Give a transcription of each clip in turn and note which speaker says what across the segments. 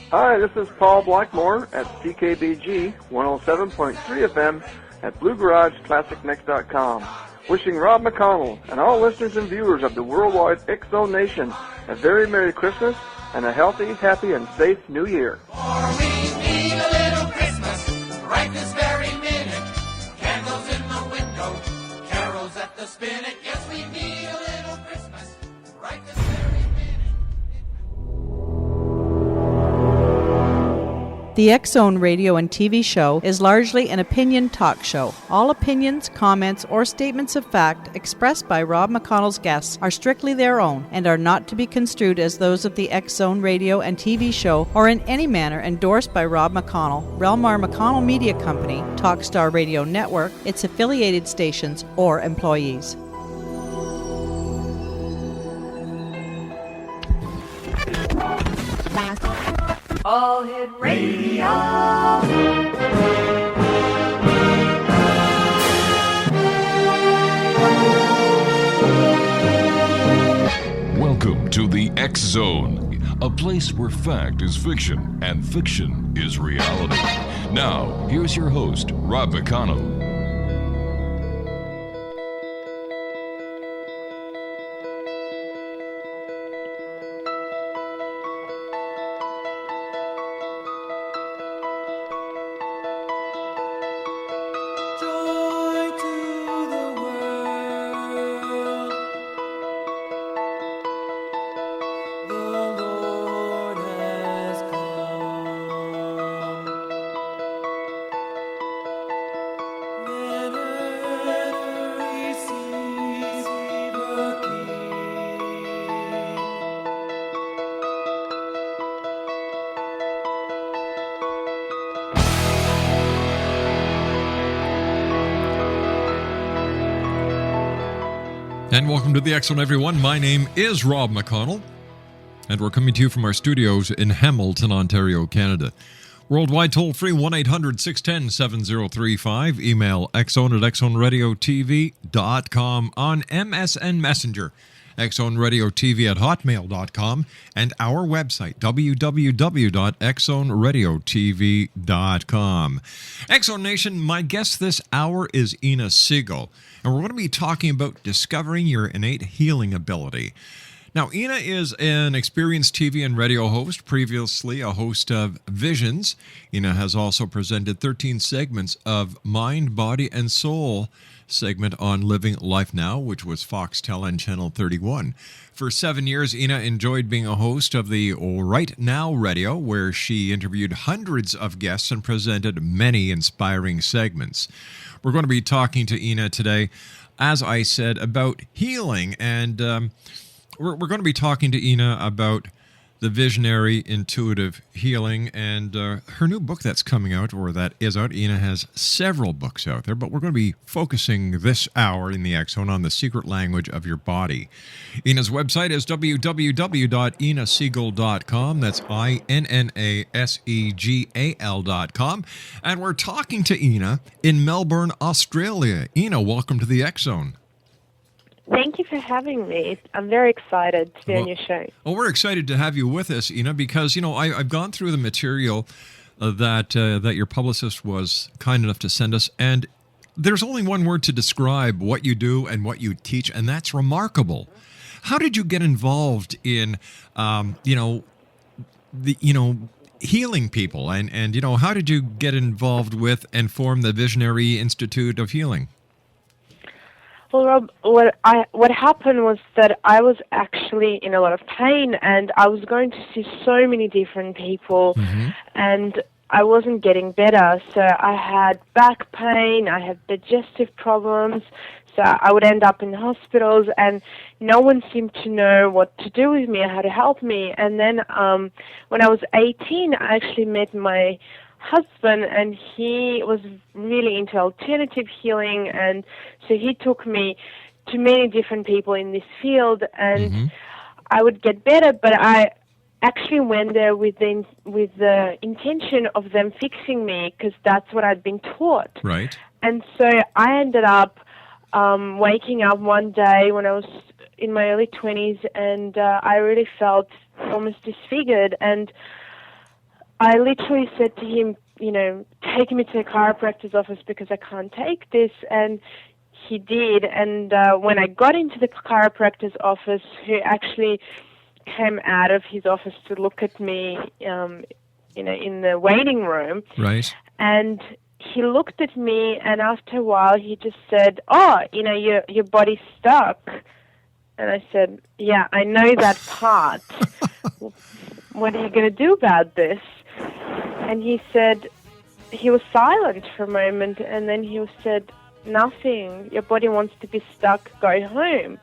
Speaker 1: Hi, this is Paul Blackmore at CKBG 107.3 FM at BlueGarageClassicMix.com. Wishing Rob McConnell and all listeners and viewers of the worldwide X-Zone Nation a very Merry Christmas and a healthy, happy, and safe New Year.
Speaker 2: For we need a little Christmas right this very minute. Candles in the window, carols at the spinet. Yes, we need a little Christmas right this very minute.
Speaker 3: The X-Zone radio and TV show is largely an opinion talk show. All opinions, comments, or statements of fact expressed by Rob McConnell's guests are strictly their own and are not to be construed as those of the X-Zone radio and TV show or in any manner endorsed by Rob McConnell, Relmar McConnell Media Company, Talkstar Radio Network, its affiliated stations, or employees.
Speaker 2: All Hit Radio.
Speaker 4: Welcome to the X-Zone, a place where fact is fiction and fiction is reality. Now, here's your host, Rob McConnell.
Speaker 5: And welcome to the X-Zone, everyone. My name is Rob McConnell, and we're coming to you from our studios in Hamilton, Ontario, Canada. Worldwide toll-free, 1-800-610-7035. Email xzone at xzoneradiotv.com, on MSN Messenger, xzoneradiotv at hotmail.com, and our website, www.xzoneradiotv.com. X-Zone Nation, my guest this hour is Inna Segal, and we're going to be talking about discovering your innate healing ability. Now, Inna is an experienced TV and radio host, previously a host of Visions. Inna has also presented 13 segments of Mind, Body, and Soul segment on Living Life Now, which was Foxtel and Channel 31. For 7 years, Inna enjoyed being a host of the Right Now Radio, where she interviewed hundreds of guests and presented many inspiring segments. We're going to be talking to Inna today, as I said, about healing, and we're going to be talking to Inna about the visionary intuitive healing and her new book that's coming out, or that is out. Inna has several books out there, but we're going to be focusing this hour in the X-Zone on the secret language of your body. Inna's website is www.innasegal.com. That's INNASEGAL.com. And we're talking to Inna in Melbourne, Australia. Inna, welcome to the X-Zone.
Speaker 6: Thank you for having me. I'm very excited to be on your show.
Speaker 5: Well, we're excited to have you with us, Inna, because, I've gone through the material that your publicist was kind enough to send us, and there's only one word to describe what you do and what you teach, and that's remarkable. How did you get involved in, healing people, and how did you get involved with and form the Visionary Institute of Healing?
Speaker 6: Well, Rob, what happened was that I was actually in a lot of pain, and I was going to see so many different people, and I wasn't getting better. So I had back pain, I had digestive problems, so I would end up in hospitals, and no one seemed to know what to do with me, how to help me. And then when I was 18, I actually met my husband, and he was really into alternative healing, and so he took me to many different people in this field, and I would get better, but I actually went there with the intention of them fixing me, because that's what I'd been taught.
Speaker 5: Right.
Speaker 6: And so I ended up waking up one day when I was in my early 20s, and I really felt almost disfigured, and I literally said to him, take me to a chiropractor's office because I can't take this. And he did. And when I got into the chiropractor's office, who actually came out of his office to look at me, in the waiting room.
Speaker 5: Right.
Speaker 6: And he looked at me, and after a while, he just said, "Oh, your body's stuck." And I said, "Yeah, I know that part. What are you going to do about this?" And he was silent for a moment, and then he said, "Nothing. Your body wants to be stuck. Go home."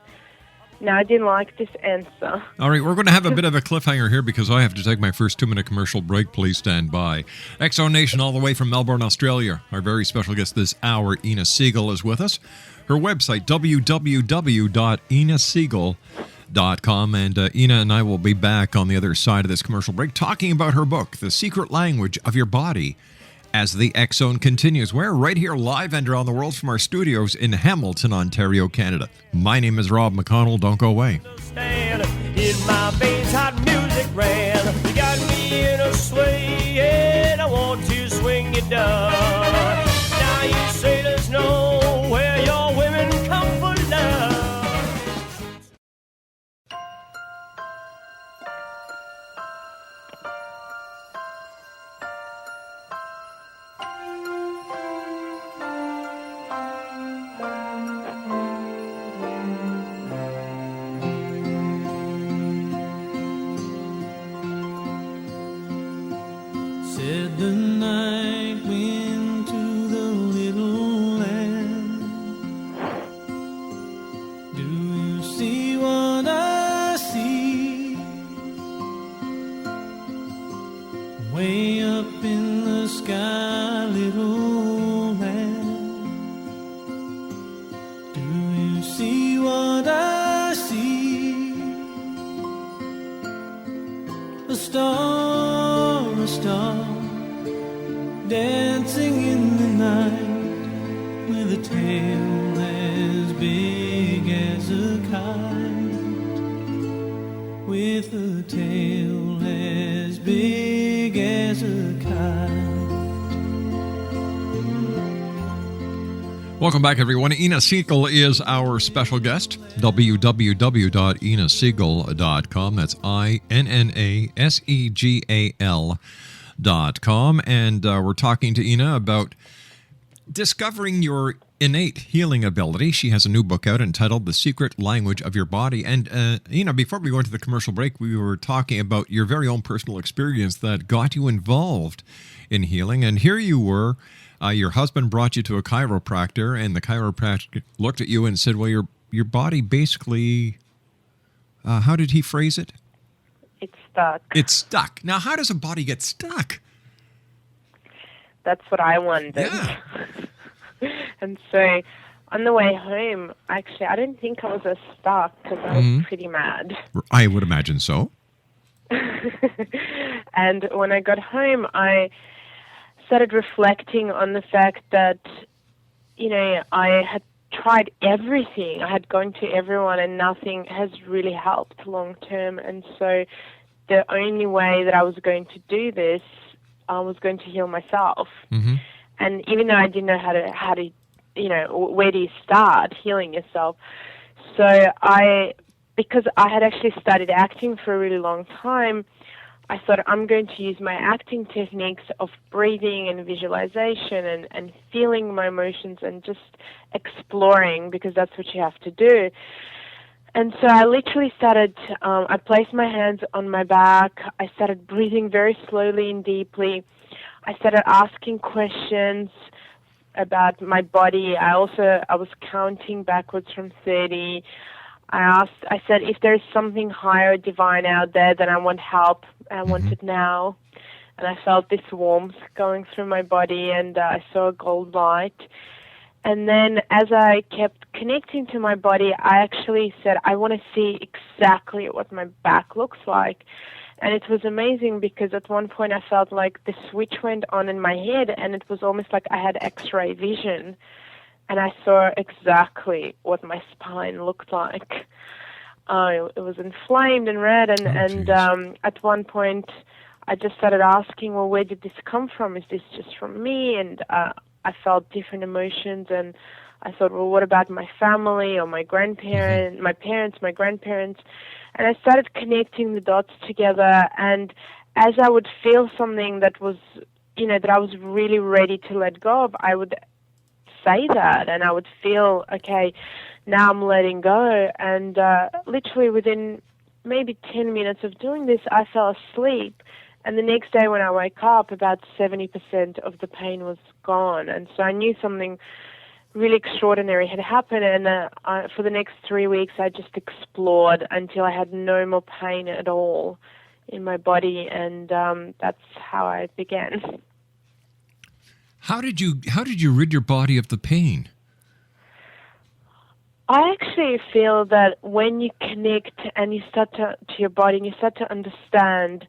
Speaker 6: Now, I didn't like this answer.
Speaker 5: All right, we're going to have a bit of a cliffhanger here because I have to take my first 2-minute commercial break. Please stand by. X-Zone Nation, all the way from Melbourne, Australia. Our very special guest this hour, Inna Segal, is with us. Her website, www.innasegal.com. And Inna and I will be back on the other side of this commercial break talking about her book, The Secret Language of Your Body, as the X-Zone continues. We're right here live and around the world from our studios in Hamilton, Ontario, Canada. My name is Rob McConnell. Don't go away.
Speaker 7: In my veins, hot music ran. You got me in a sway, and I want to swing it down. Now you sailors know where your women come for love. Said the night wind to the little land, do you see what I see? Way up in the sky, little land, do you see what I see? A star, dancing in the night with a tail as big as a kite, with a tail as big as a kite.
Speaker 5: Welcome back, everyone. Inna Segal is our special guest. www.innasegal.com. That's INNASEGAL.com. And we're talking to Inna about discovering your innate healing ability. She has a new book out entitled The Secret Language of Your Body. And, Inna, before we go into the commercial break, we were talking about your very own personal experience that got you involved in healing. And here you were. Your husband brought you to a chiropractor, and the chiropractor looked at you and said, well, your body basically, how did he phrase it?
Speaker 6: It's stuck.
Speaker 5: It's stuck. Now, how does a body get stuck?
Speaker 6: That's what I wondered.
Speaker 5: Yeah.
Speaker 6: And so on the way home, actually, I didn't think I was as stuck because I was pretty mad.
Speaker 5: I would imagine so.
Speaker 6: And when I got home, I started reflecting on the fact that, I had tried everything. I had gone to everyone and nothing has really helped long term. And so the only way that I was going to do this, I was going to heal myself. Mm-hmm. And even though I didn't know how to, where do you start healing yourself? So because I had actually studied acting for a really long time, I thought I'm going to use my acting techniques of breathing and visualization and feeling my emotions and just exploring, because that's what you have to do. And so I literally started, I placed my hands on my back. I started breathing very slowly and deeply. I started asking questions about my body. I was counting backwards from 30. I said, if there's something higher, divine out there, then I want help. I want it now. And I felt this warmth going through my body, and I saw a gold light. And then as I kept connecting to my body, I actually said, I want to see exactly what my back looks like. And it was amazing because at one point I felt like the switch went on in my head, and it was almost like I had X-ray vision. And I saw exactly what my spine looked like. It was inflamed and red, and at one point I just started asking, well, where did this come from? Is this just from me? And I felt different emotions, and I thought, well, what about my family or my grandparents, my parents, my grandparents? And I started connecting the dots together, and as I would feel something that was, that I was really ready to let go of, I would say that, and I would feel, okay, now I'm letting go. And literally within maybe 10 minutes of doing this, I fell asleep. And the next day when I woke up, about 70% of the pain was gone. And so I knew something really extraordinary had happened. And for the next 3 weeks, I just explored until I had no more pain at all in my body. And that's how I began.
Speaker 5: How did you rid your body of the pain?
Speaker 6: I actually feel that when you connect and you start to your body and you start to understand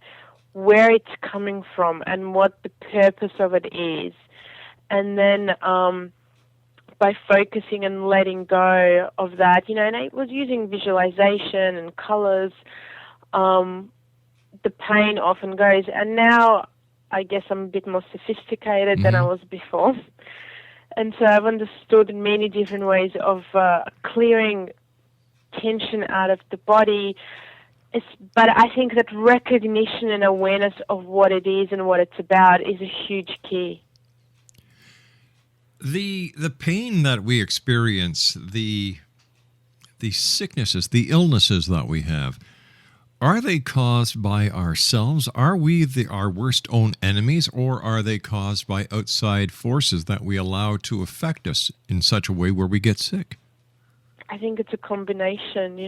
Speaker 6: where it's coming from and what the purpose of it is, and then by focusing and letting go of that, and I was using visualization and colors, the pain often goes. And now I guess I'm a bit more sophisticated than I was before. And so I've understood many different ways of clearing tension out of the body. But I think that recognition and awareness of what it is and what it's about is a huge key.
Speaker 5: The pain that we experience, the sicknesses, the illnesses that we have, are they caused by ourselves? Are we our worst own enemies, or are they caused by outside forces that we allow to affect us in such a way where we get sick?
Speaker 6: I think it's a combination,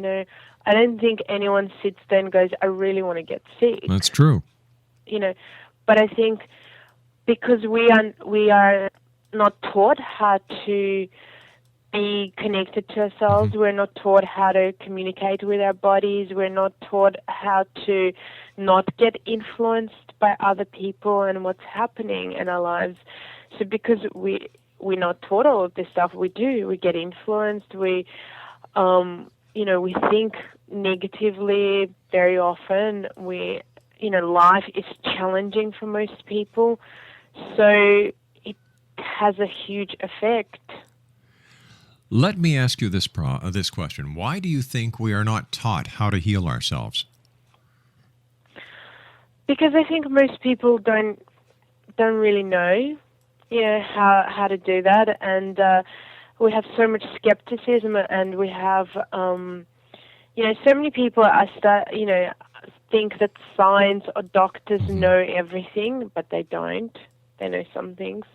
Speaker 6: I don't think anyone sits there and goes, I really want to get sick.
Speaker 5: That's true.
Speaker 6: But I think because we are not taught how to be connected to ourselves, we're not taught how to communicate with our bodies, we're not taught how to not get influenced by other people and what's happening in our lives. So because we're not taught all of this stuff, we get influenced, we think negatively very often, life is challenging for most people, so it has a huge effect.
Speaker 5: Let me ask you this question. Why do you think we are not taught how to heal ourselves?
Speaker 6: Because I think most people don't really know, how to do that, and we have so much skepticism, and we have, so many people think that science or doctors know everything, but they don't. They know some things.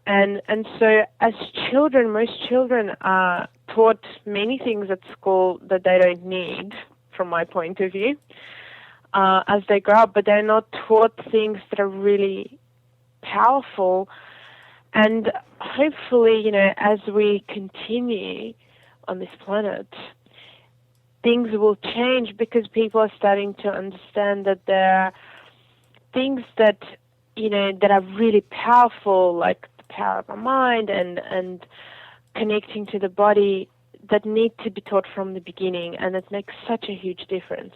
Speaker 6: And so as children, most children are taught many things at school that they don't need, from my point of view, as they grow up, but they're not taught things that are really powerful. And hopefully, as we continue on this planet, things will change because people are starting to understand that there are things that, that are really powerful, like power of our mind and connecting to the body, that need to be taught from the beginning, and it makes such a huge difference.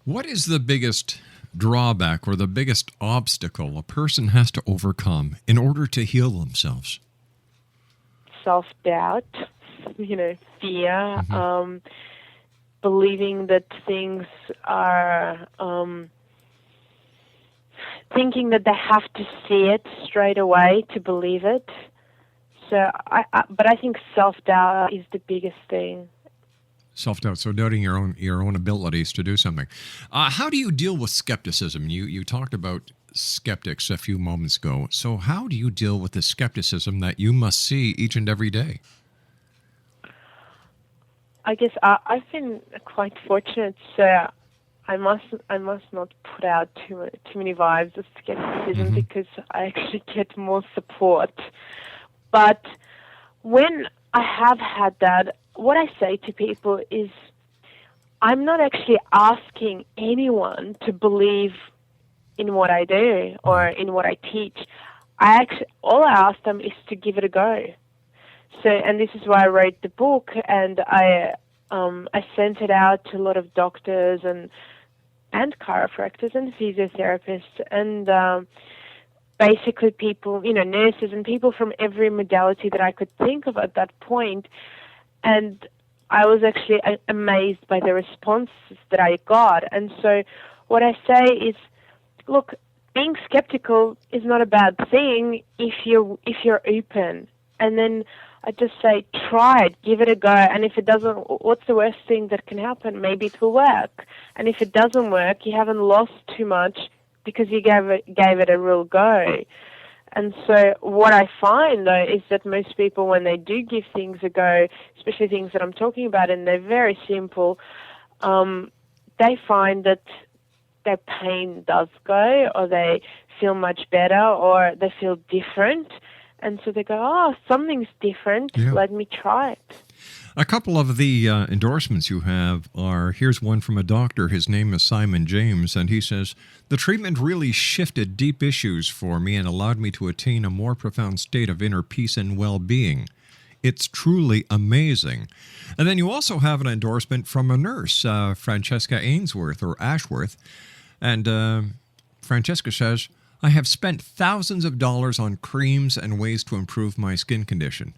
Speaker 5: What is the biggest drawback or the biggest obstacle a person has to overcome in order to heal themselves?
Speaker 6: Self-doubt, fear, believing that things are thinking that they have to see it straight away to believe it. So, but I think self-doubt is the biggest thing.
Speaker 5: Self-doubt, so doubting your own abilities to do something. How do you deal with skepticism? You talked about skeptics a few moments ago. So how do you deal with the skepticism that you must see each and every day?
Speaker 6: I guess I've been quite fortunate, so I must not put out too many vibes of skepticism because I actually get more support. But when I have had that, what I say to people is, I'm not actually asking anyone to believe in what I do or in what I teach. All I ask them is to give it a go. So, and this is why I wrote the book, and I sent it out to a lot of doctors and and chiropractors and physiotherapists and basically people, nurses and people from every modality that I could think of at that point. And I was actually amazed by the responses that I got. And so what I say is, look, being skeptical is not a bad thing if you're open. And then I just say, try it, give it a go. And if it doesn't, what's the worst thing that can happen? Maybe it will work. And if it doesn't work, you haven't lost too much because you gave it a real go. And so what I find, though, is that most people, when they do give things a go, especially things that I'm talking about, and they're very simple, they find that their pain does go, or they feel much better, or they feel different. And so they go, oh, something's different. Yeah. Let me try it.
Speaker 5: A couple of the endorsements you have are, here's one from a doctor. His name is Simon James, and he says, the treatment really shifted deep issues for me and allowed me to attain a more profound state of inner peace and well-being. It's truly amazing. And then you also have an endorsement from a nurse, Francesca Ainsworth, or Ashworth. And Francesca says, I have spent thousands of dollars on creams and ways to improve my skin condition.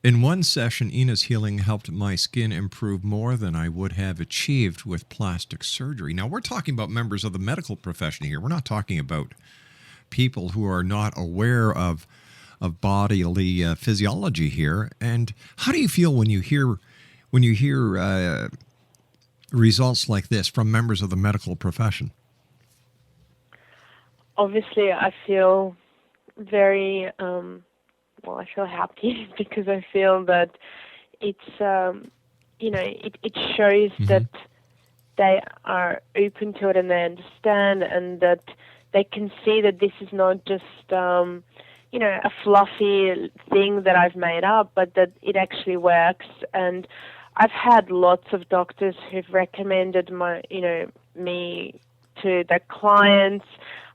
Speaker 5: In one session, Inna's healing helped my skin improve more than I would have achieved with plastic surgery. Now, we're talking about members of the medical profession here. We're not talking about people who are not aware of bodily physiology here. And how do you feel when you hear results like this from members of the medical profession?
Speaker 6: Obviously, I feel very, I feel happy because I feel that it's, it shows that they are open to it and they understand, and that they can see that this is not just, a fluffy thing that I've made up, but that it actually works. And I've had lots of doctors who've recommended me to their clients.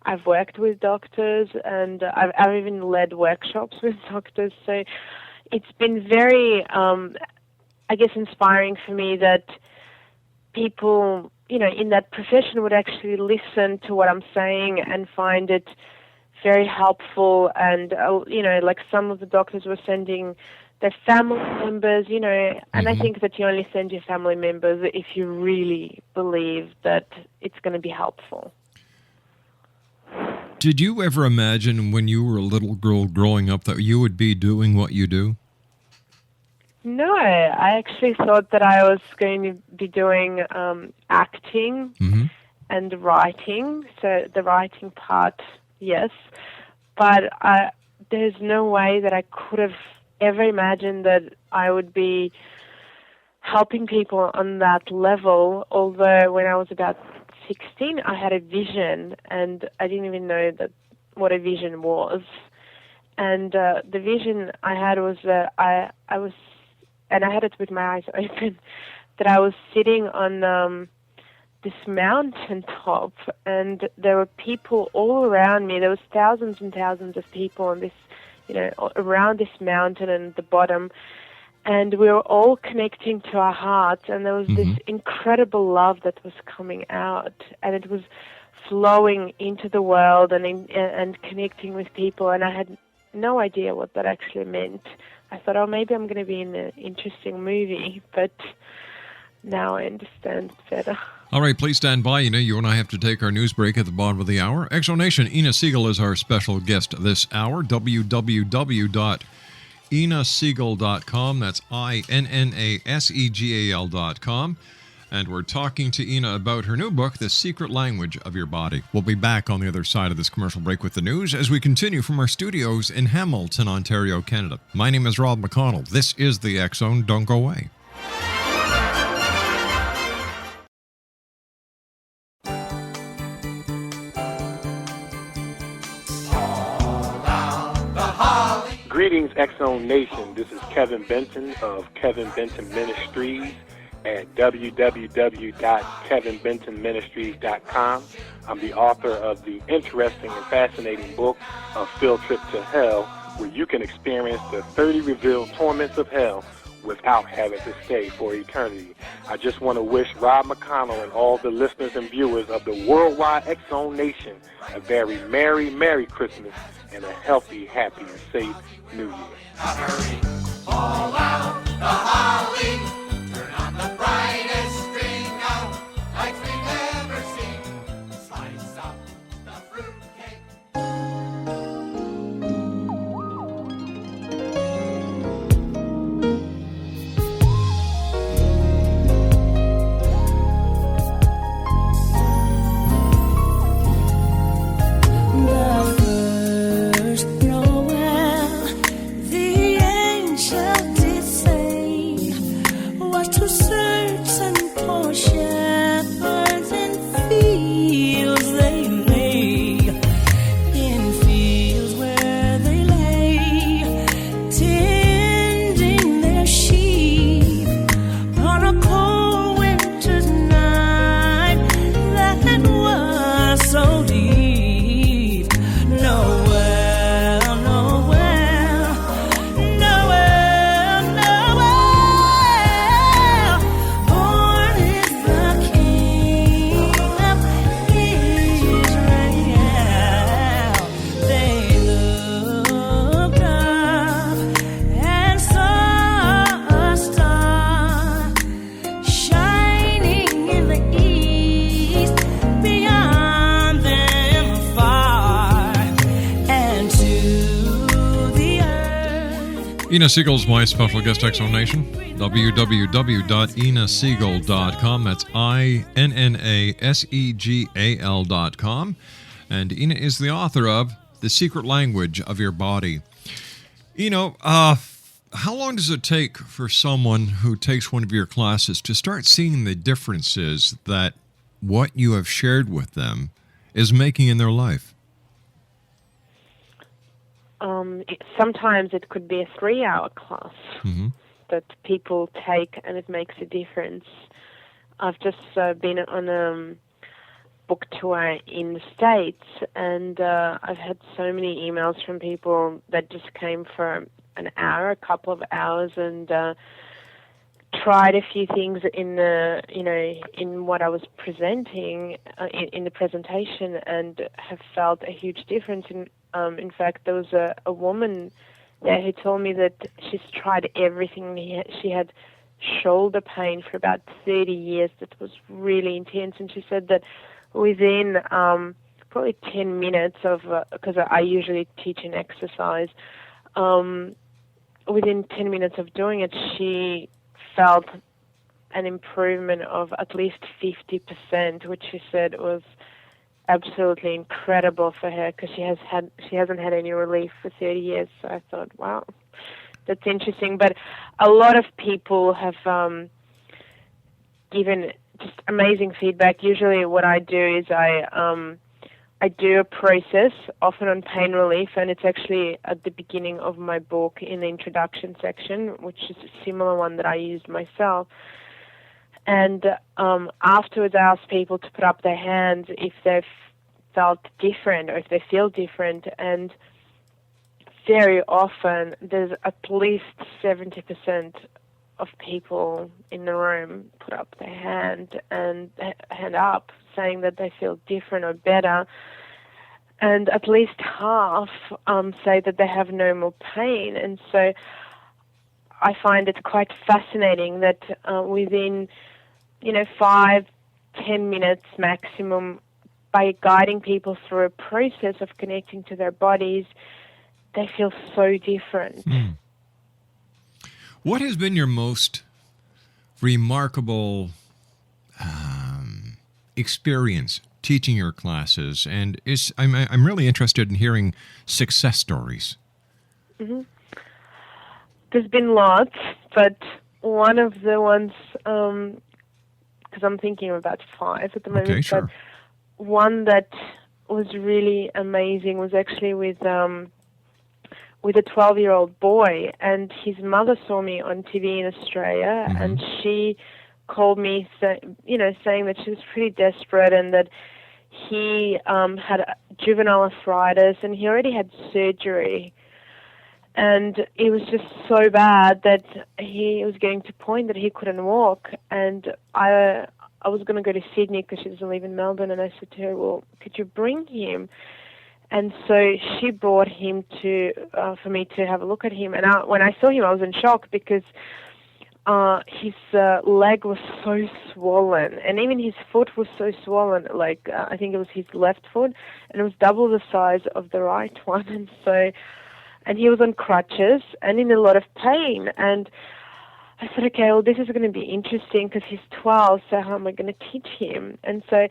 Speaker 6: I've worked with doctors, and I've even led workshops with doctors. So it's been very, inspiring for me that people, in that profession would actually listen to what I'm saying and find it very helpful. And, like some of the doctors were sending their family members, and I think that you only send your family members if you really believe that it's going to be helpful.
Speaker 5: Did you ever imagine when you were a little girl growing up that you would be doing what you do?
Speaker 6: No, I actually thought that I was going to be doing acting and writing. So the writing part, yes. But there's no way that I could have ever imagined that I would be helping people on that level, although when I was about 16, I had a vision, and I didn't even know what a vision was. And the vision I had was that I was, and I had it with my eyes open, that I was sitting on this mountain top, and there were people all around me. There was thousands and thousands of people on this, around this mountain and at the bottom. And we were all connecting to our hearts, and there was this incredible love that was coming out, and it was flowing into the world and connecting with people, and I had no idea what that actually meant. I thought, maybe I'm going to be in an interesting movie, but now I understand better.
Speaker 5: All right, please stand by. You and I have to take our news break at the bottom of the hour. Exonation, Inna Segal is our special guest this hour. www.innasegal.com. That's INNASEGAL.com. And we're talking to Inna about her new book, The Secret Language of Your Body. We'll be back on the other side of this commercial break with the news as we continue from our studios in Hamilton, Ontario, Canada. My name is Rob McConnell. This is the X Zone. Don't go away.
Speaker 8: Greetings, X-Zone Nation. This is Kevin Benton of Kevin Benton Ministries at www.kevinbentonministries.com. I'm the author of the interesting and fascinating book, A Field Trip to Hell, where you can experience the 30 revealed torments of hell without having to stay for eternity. I just want to wish Rob McConnell and all the listeners and viewers of the worldwide X-Zone Nation a very Merry, Merry Christmas and a healthy, happy, and safe New Year.
Speaker 2: Hurry, fall out the holly, turn on the brightest string of lights we've ever seen, slice up the fruitcake.
Speaker 9: The first Noel, the angel did say, was to certain poor shepherds in fields they lay, in fields where they lay, tending their sheep on a cold winter's night that was so deep. Noel, Noel, Noel, Noel, born is the King of Israel. They looked up and saw a star shining in the east, beyond them far, and to the earth.
Speaker 5: Inna Segal's my special guest, X-Zone Nation. www.innasegal.com. That's INNASEGAL.com. And Inna is the author of The Secret Language of Your Body. How long does it take for someone who takes one of your classes to start seeing the differences that what you have shared with them is making in their life?
Speaker 6: Sometimes it could be a 3-hour class
Speaker 5: Mm-hmm.
Speaker 6: that people take, and it makes a difference. I've just been on a book tour in the States, and I've had so many emails from people that just came for an hour, a couple of hours, and tried a few things in in what I was presenting in the presentation, and have felt a huge difference. In fact, there was a woman there who told me that she's tried everything. She had shoulder pain for about 30 years that was really intense, and she said that within probably 10 minutes of, because I usually teach an exercise, within 10 minutes of doing it, she felt an improvement of at least 50%, which she said was absolutely incredible for her, because she hasn't had any relief for 30 years. So I thought, wow, that's interesting. But a lot of people have given just amazing feedback. Usually what I do is I do a process, often on pain relief, and it's actually at the beginning of my book in the introduction section, which is a similar one that I used myself. And afterwards, I ask people to put up their hands if they've felt different or if they feel different. And very often, there's at least 70% of people in the room put up their hand up, saying that they feel different or better. And at least half say that they have no more pain. And so I find it quite fascinating that within 5-10 minutes maximum, by guiding people through a process of connecting to their bodies, they feel so different.
Speaker 5: Mm. What has been your most remarkable experience teaching your classes? And I'm really interested in hearing success stories.
Speaker 6: Mm-hmm. There's been lots, but one of the ones, because I'm thinking of about 5 at the moment,
Speaker 5: Okay, sure.
Speaker 6: but one that was really amazing was actually with a 12-year-old boy, and his mother saw me on TV in Australia,
Speaker 5: Mm-hmm.
Speaker 6: and she called me, saying that she was pretty desperate and that he had juvenile arthritis and he already had surgery. And it was just so bad that he was getting to a point that he couldn't walk. And I was going to go to Sydney because she doesn't live in Melbourne. And I said to her, well, could you bring him? And so she brought him for me to have a look at him. And when I saw him, I was in shock because his leg was so swollen, and even his foot was so swollen. Like I think it was his left foot, and it was double the size of the right one. And he was on crutches and in a lot of pain. And I said, okay, well, this is going to be interesting because he's 12, so how am I going to teach him? And so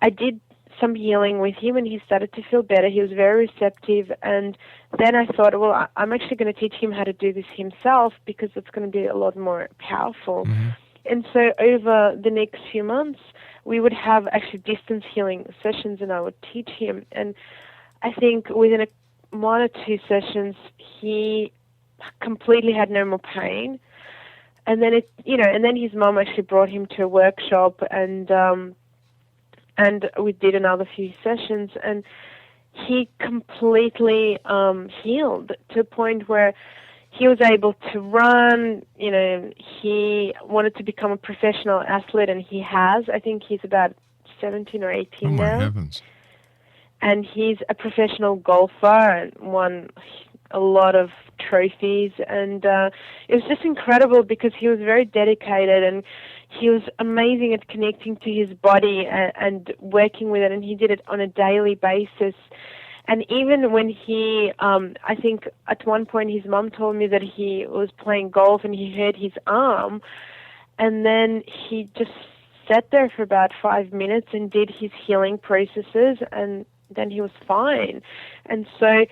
Speaker 6: I did some healing with him, and he started to feel better. He was very receptive. And then I thought, well, I'm actually going to teach him how to do this himself because it's going to be a lot more powerful.
Speaker 5: Mm-hmm.
Speaker 6: And so over the next few months, we would have actually distance healing sessions, and I would teach him. And I think within 1 or 2 sessions, he completely had no more pain. And then and then his mom actually brought him to a workshop, and we did another few sessions, and he completely healed to a point where he was able to run. He wanted to become a professional athlete, and he has. I think he's about 17 or 18 now.
Speaker 5: Oh, my heavens.
Speaker 6: And he's a professional golfer and won a lot of trophies. And it was just incredible because he was very dedicated, and he was amazing at connecting to his body and working with it, and he did it on a daily basis. And even when he, I think at one point his mom told me that he was playing golf and he hurt his arm, and then he just sat there for about 5 minutes and did his healing processes, and then he was fine. And so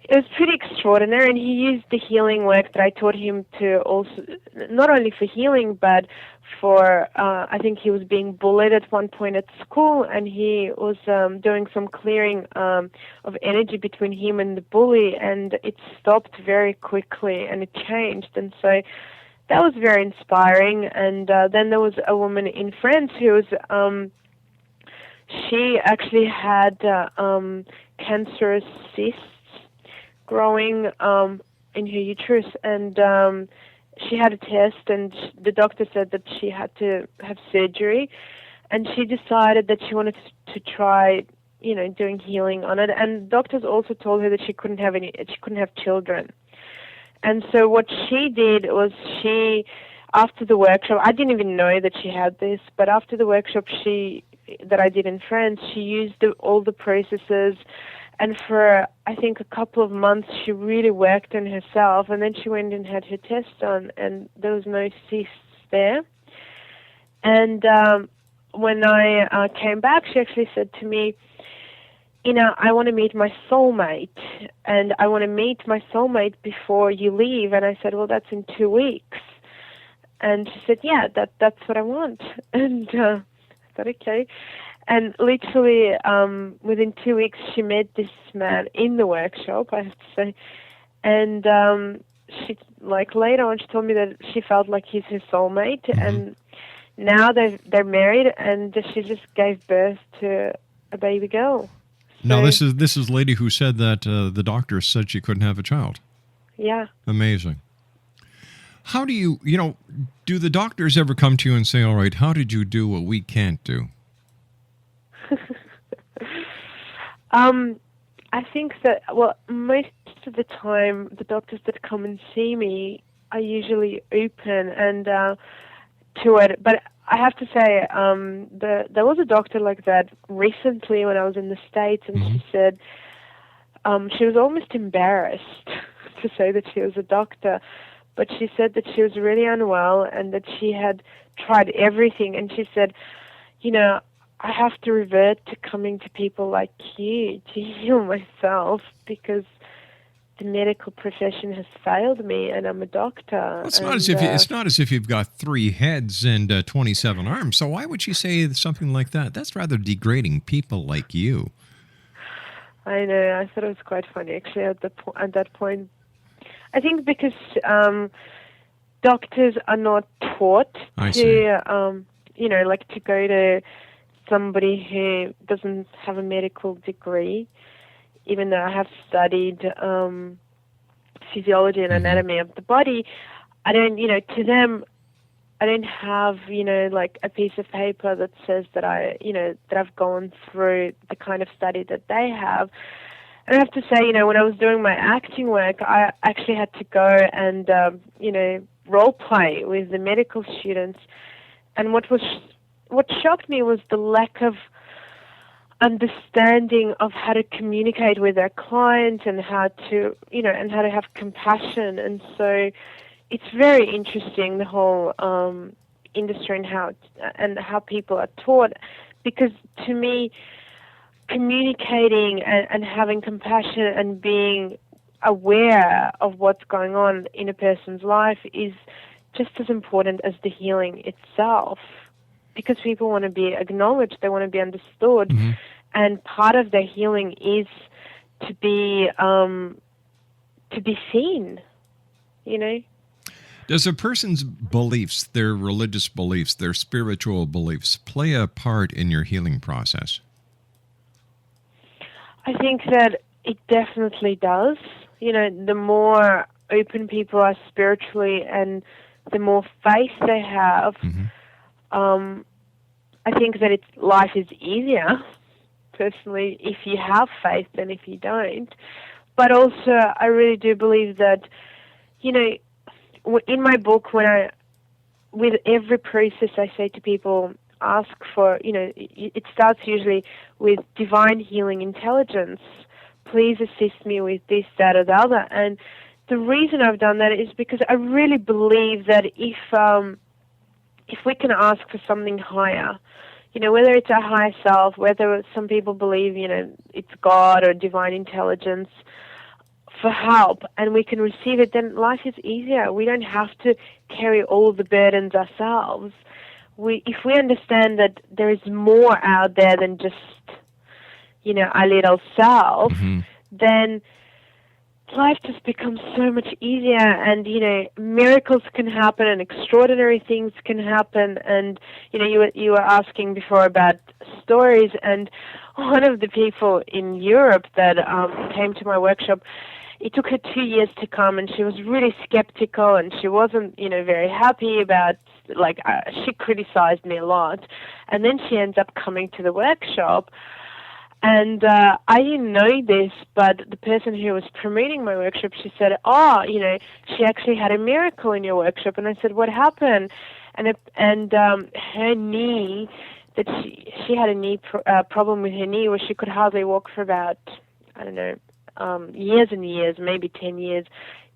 Speaker 6: it was pretty extraordinary, and he used the healing work that I taught him to also, not only for healing, but for, I think he was being bullied at one point at school, and he was doing some clearing of energy between him and the bully, and it stopped very quickly, and it changed. And so that was very inspiring. And then there was a woman in France who was, she actually had cancerous cysts growing in her uterus, and she had a test, and the doctor said that she had to have surgery, and she decided that she wanted to try, doing healing on it. And doctors also told her that she couldn't have children. And so what she did was after the workshop, I didn't even know that she had this, but after the workshop that I did in France, she used all the processes, and for, I think, a couple of months, she really worked on herself, and then she went and had her test done, and there was no cysts there. And when I came back, she actually said to me, I want to meet my soulmate, and I want to meet my soulmate before you leave. And I said, well, that's in 2 weeks. And she said, yeah, that's what I want. And I thought, okay. And literally within 2 weeks, she met this man in the workshop, I have to say. And she, later on, she told me that she felt like he's her soulmate. Mm-hmm. And now they're married, and she just gave birth to a baby girl.
Speaker 5: Now, this is a lady who said that the doctor said she couldn't have a child.
Speaker 6: Yeah.
Speaker 5: Amazing. How do you, do the doctors ever come to you and say, all right, how did you do what we can't do?
Speaker 6: I think that, most of the time, the doctors that come and see me are usually open and to it. But I have to say, there was a doctor like that recently when I was in the States, and mm-hmm. She said she was almost embarrassed to say that she was a doctor, but she said that she was really unwell and that she had tried everything, and she said, I have to revert to coming to people like you to heal myself because the medical profession has failed me, and I'm a doctor.
Speaker 5: Well, it's not as if you've got 3 heads and 27 arms. So why would she say something like that? That's rather degrading people like you.
Speaker 6: I know. I thought it was quite funny actually at that point. I think because doctors are not taught to to go to somebody who doesn't have a medical degree, even though I have studied physiology and anatomy of the body, I don't, to them, I don't have, like a piece of paper that says that that I've gone through the kind of study that they have. And I have to say, when I was doing my acting work, I actually had to go and, role play with the medical students. And what shocked me was the lack of understanding of how to communicate with their client and how to, and how to have compassion. And so it's very interesting, the whole industry and how people are taught, because to me, communicating and having compassion and being aware of what's going on in a person's life is just as important as the healing itself, because people want to be acknowledged, they want to be understood, and part of their healing is to be seen,
Speaker 5: Does a person's beliefs, their religious beliefs, their spiritual beliefs, play a part in your healing process?
Speaker 6: I think that it definitely does. The more open people are spiritually and the more faith they have, I think that life is easier, personally, if you have faith than if you don't. But also, I really do believe that, in my book, with every process, I say to people, ask for, it starts usually with divine healing intelligence. Please assist me with this, that, or the other. And the reason I've done that is because I really believe that if we can ask for something higher, whether it's our higher self, whether some people believe, it's God or divine intelligence, for help, and we can receive it, then life is easier. We don't have to carry all the burdens ourselves. If we understand that there is more out there than just, our little self, then life just becomes so much easier, and, miracles can happen and extraordinary things can happen. And, you were asking before about stories, and one of the people in Europe that came to my workshop, it took her 2 years to come, and she was really skeptical, and she wasn't, very happy about, she criticized me a lot. And then she ends up coming to the workshop, and I didn't know this, but the person who was promoting my workshop, she said, she actually had a miracle in your workshop. And I said, what happened? And her knee, that she had a knee problem with her knee where she could hardly walk for about, I don't know, years and years, maybe 10 years.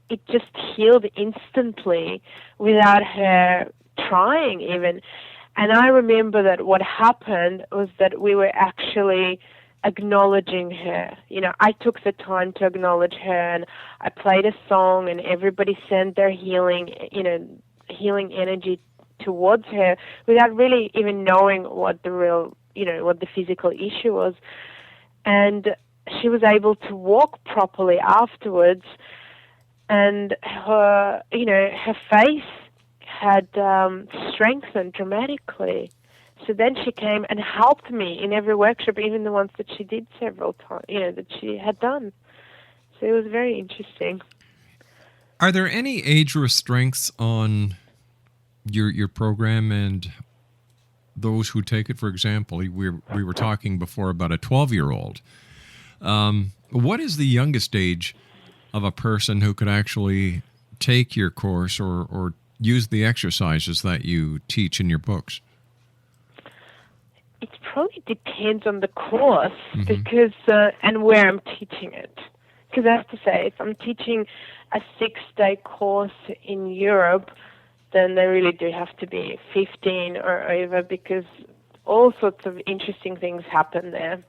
Speaker 6: It just healed instantly without her trying even. And I remember that what happened was that we were actually acknowledging her. I took the time to acknowledge her, and I played a song, and everybody sent their healing energy towards her without really even knowing what the real, what the physical issue was. And she was able to walk properly afterwards, and her face had strengthened dramatically. So then she came and helped me in every workshop, even the ones that she did several times, that she had done. So it was very interesting.
Speaker 5: Are there any age restraints on your program and those who take it? For example, we were talking before about a 12-year-old. What is the youngest age of a person who could actually take your course or use the exercises that you teach in your books?
Speaker 6: It probably depends on the course, because and where I'm teaching it. Because I have to say, if I'm teaching a 6-day course in Europe, then they really do have to be 15 or over, because all sorts of interesting things happen there.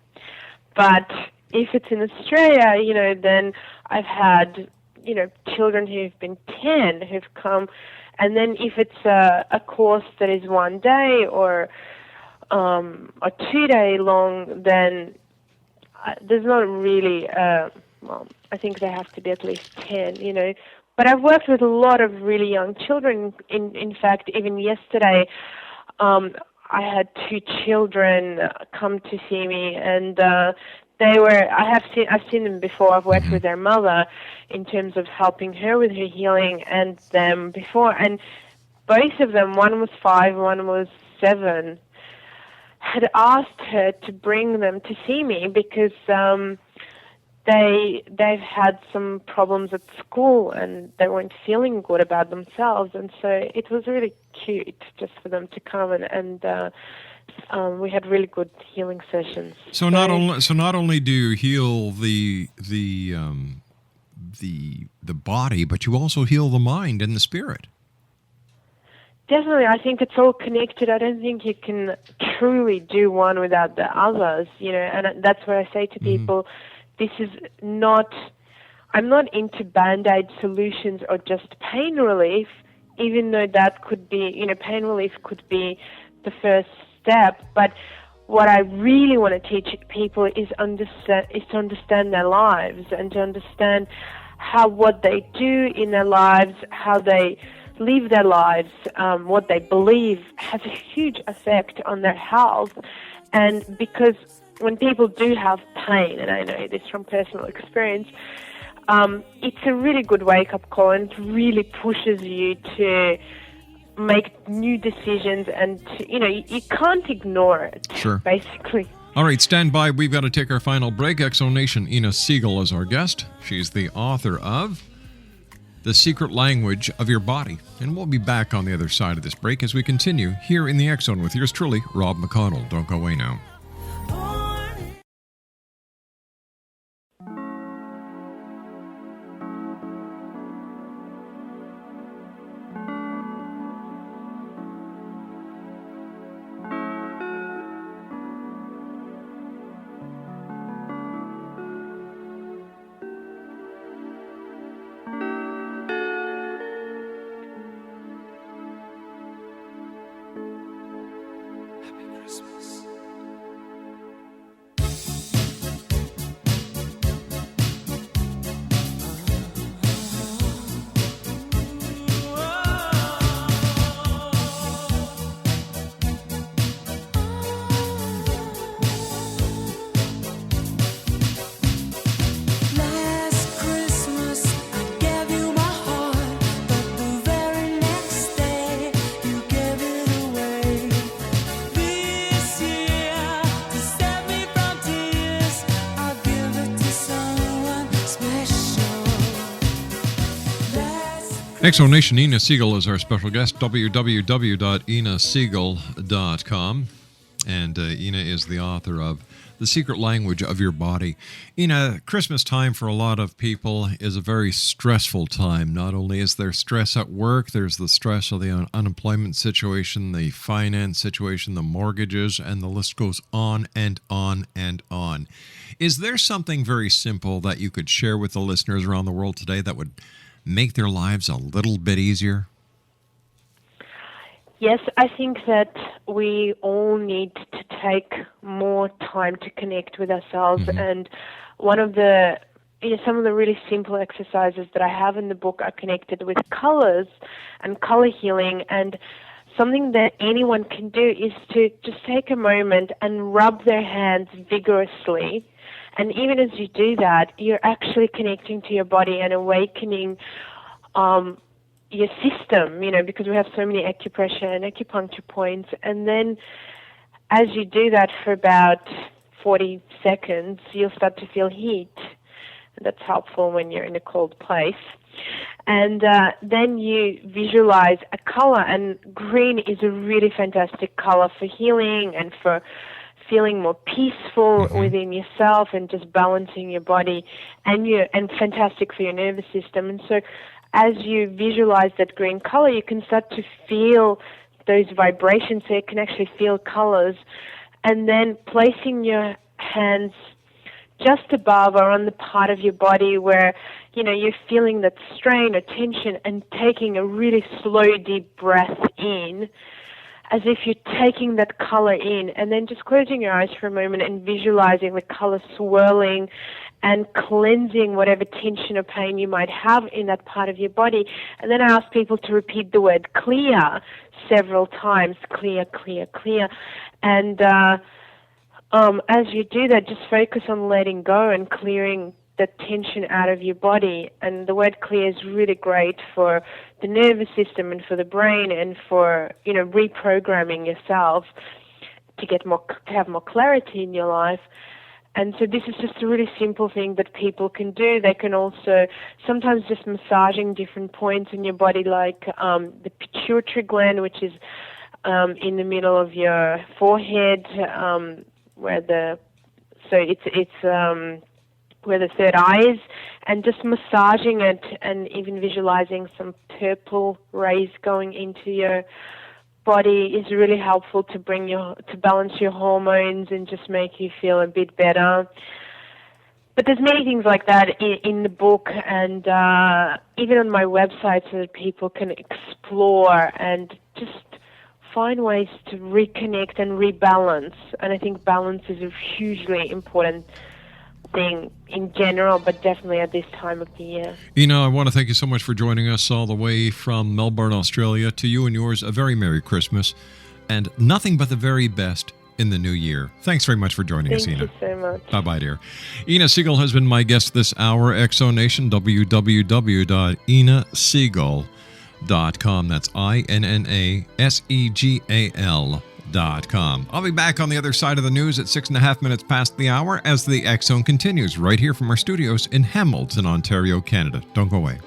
Speaker 6: But if it's in Australia, then I've had, children who've been 10 who've come. And then if it's a course that is 1 day or 2 day long, then there's not really, I think they have to be at least 10, But I've worked with a lot of really young children. In fact, even yesterday, I had 2 children come to see me, and I've seen them before. I've worked with their mother in terms of helping her with her healing, and them before. And both of them, one was 5, one was 7, had asked her to bring them to see me because they've had some problems at school and they weren't feeling good about themselves, and so it was really cute just for them to come and we had really good healing sessions.
Speaker 5: So not only do you heal the body, but you also heal the mind and the spirit.
Speaker 6: Definitely, I think it's all connected. I don't think you can truly do one without the others, and that's what I say to people. This is not, I'm not into Band-Aid solutions or just pain relief, even though that could be, pain relief could be the first step. But what I really want to teach people is to understand their lives and to understand what they do in their lives, how they live their lives, what they believe has a huge effect on their health. And because when people do have pain, and I know this from personal experience, it's a really good wake-up call, and it really pushes you to make new decisions, and you can't ignore it.
Speaker 5: Sure.
Speaker 6: Basically.
Speaker 5: All right, stand by. We've got to take our final break. Exonation Inna Segal is our guest. She's the author of The Secret Language of Your Body. And we'll be back on the other side of this break as we continue here in the X Zone with yours truly, Rob McConnell. Don't go away now. Exonation Inna Segal is our special guest, www.innasegal.com. And Inna is the author of The Secret Language of Your Body. Inna, Christmas time for a lot of people is a very stressful time. Not only is there stress at work, there's the stress of the unemployment situation, the finance situation, the mortgages, and the list goes on and on and on. Is there something very simple that you could share with the listeners around the world today that would make their lives a little bit easier?
Speaker 6: Yes, I think that we all need to take more time to connect with ourselves. And one of the, some of the really simple exercises that I have in the book are connected with colors and color healing. And something that anyone can do is to just take a moment and rub their hands vigorously. And even as you do that, you're actually connecting to your body and awakening your system, because we have so many acupressure and acupuncture points. And then as you do that for about 40 seconds, you'll start to feel heat. That's helpful when you're in a cold place. And then you visualize a color, and green is a really fantastic color for healing and for feeling more peaceful within yourself and just balancing your body, and fantastic for your nervous system. And so as you visualize that green color, you can start to feel those vibrations, so you can actually feel colors. And then placing your hands just above or on the part of your body where, you're feeling that strain or tension, and taking a really slow, deep breath in, as if you're taking that color in, and then just closing your eyes for a moment and visualizing the color swirling and cleansing whatever tension or pain you might have in that part of your body. And then I ask people to repeat the word clear several times, clear, clear, clear. And as you do that, just focus on letting go and clearing the tension out of your body. And the word clear is really great for the nervous system and for the brain and for, reprogramming yourself to have more clarity in your life. And so this is just a really simple thing that people can do. They can also sometimes just massaging different points in your body, like the pituitary gland, which is in the middle of your forehead, where the third eye is, and just massaging it and even visualizing some purple rays going into your body is really helpful to balance your hormones and just make you feel a bit better. But there's many things like that in the book and even on my website, so that people can explore and just find ways to reconnect and rebalance. And I think balance is a hugely important thing in general, but definitely at this time of the year.
Speaker 5: Ina, I want to thank you so much for joining us all the way from Melbourne, Australia. To you and yours, a very Merry Christmas and nothing but the very best in the new year. Thanks very much for joining us, Ina.
Speaker 6: Thank you so much.
Speaker 5: Bye-bye, dear. Inna Segal has been my guest this hour. Exo Nation, www.innasegal.com. That's INNASEGAL.com. I'll be back on the other side of the news at 6.5 minutes past the hour as the X Zone continues right here from our studios in Hamilton, Ontario, Canada. Don't go away.